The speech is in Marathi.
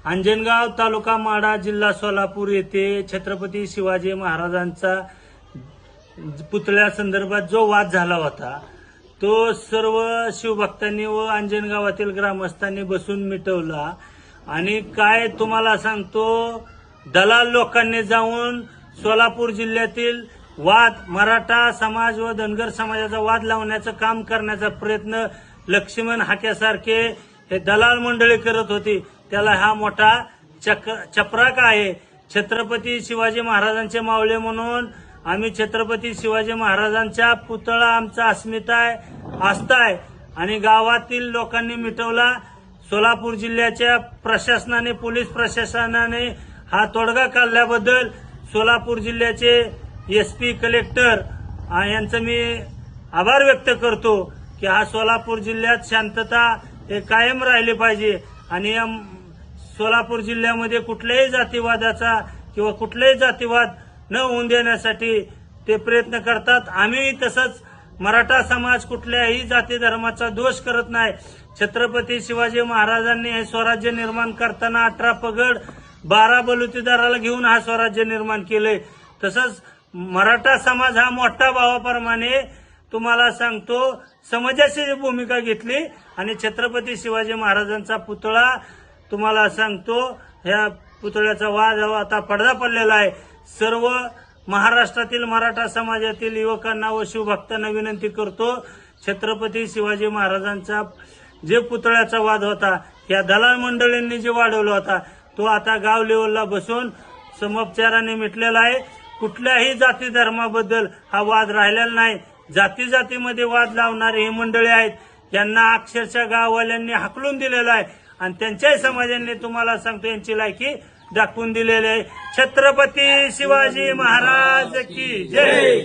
अंजनगाव तालुका माढा जिल्हा सोलापूर येथे छत्रपती शिवाजी महाराजांचा पुतळ्यासंदर्भात जो वाद झाला होता तो सर्व शिवभक्तांनी व अंजनगावातील ग्रामस्थांनी बसून मिटवला। आणि काय तुम्हाला सांगतो, दलाल लोकांनी जाऊन सोलापूर जिल्ह्यातील वाद मराठा समाज व धनगर समाजाचा वाद लावण्याचं काम करण्याचा प्रयत्न लक्ष्मण हाक्यासारखे हे दलाल मंडळी करत होती। त्याला हा मोठा चपराक आहे। छत्रपती शिवाजी महाराजांचे मावळे म्हणून आम्ही छत्रपती शिवाजी महाराजांचा पुतळा आमचा अस्मिता आहे, आस्था आहे आणि गावातील लोकांनी मिटवला। सोलापूर जिल्ह्याच्या प्रशासनाने, पोलीस प्रशासनाने हा तोडगा काढल्याबद्दल सोलापूर जिल्ह्याचे एसपी कलेक्टर यांचं मी आभार व्यक्त करतो की हा सोलापूर जिल्ह्यात शांतता हे कायम राहिली पाहिजे आणि सोलापूर जिल्ह्यामध्ये कुठल्याही जातीवादाचा किंवा कुठलाही जातीवाद न होऊन देण्यासाठी ते प्रयत्न करतात। आम्ही तसंच मराठा समाज कुठल्याही जाती धर्माचा दोष करत नाही। छत्रपती शिवाजी महाराजांनी हे स्वराज्य निर्माण करताना 18 पगड 12 बलुतेदाराला घेऊन हा स्वराज्य निर्माण केले। तसंच मराठा समाज हा मोठा भावाप्रमाणे तुम्हाला सांगतो समाजाची भूमिका घेतली आणि छत्रपती शिवाजी महाराजांचा पुतळा तुम्हाला सांगतो ह्या पुतळ्याचा वाद आता पडदा पडलेला आहे। सर्व महाराष्ट्रातील मराठा समाजातील युवकांना व शिवभक्तांना विनंती करतो, छत्रपती शिवाजी महाराजांचा जे पुतळ्याचा वाद होता या दलाल मंडळींनी जे वाढवला होता तो आता गाव लेवलला बसून समोपचाराने मिटलेला आहे। कुठल्याही जाती धर्माबद्दल हा वाद राहिलेला नाही। जाती जातीमध्ये वाद लावणारे हे मंडळी आहेत, यांना अक्षरशः गाववाल्यांनी हाकलून दिलेला आहे आणि त्यांच्याही समाजाने तुम्हाला सांगतो यांची लायकी दाखवून दिलेली आहे। छत्रपती शिवाजी महाराज की जय।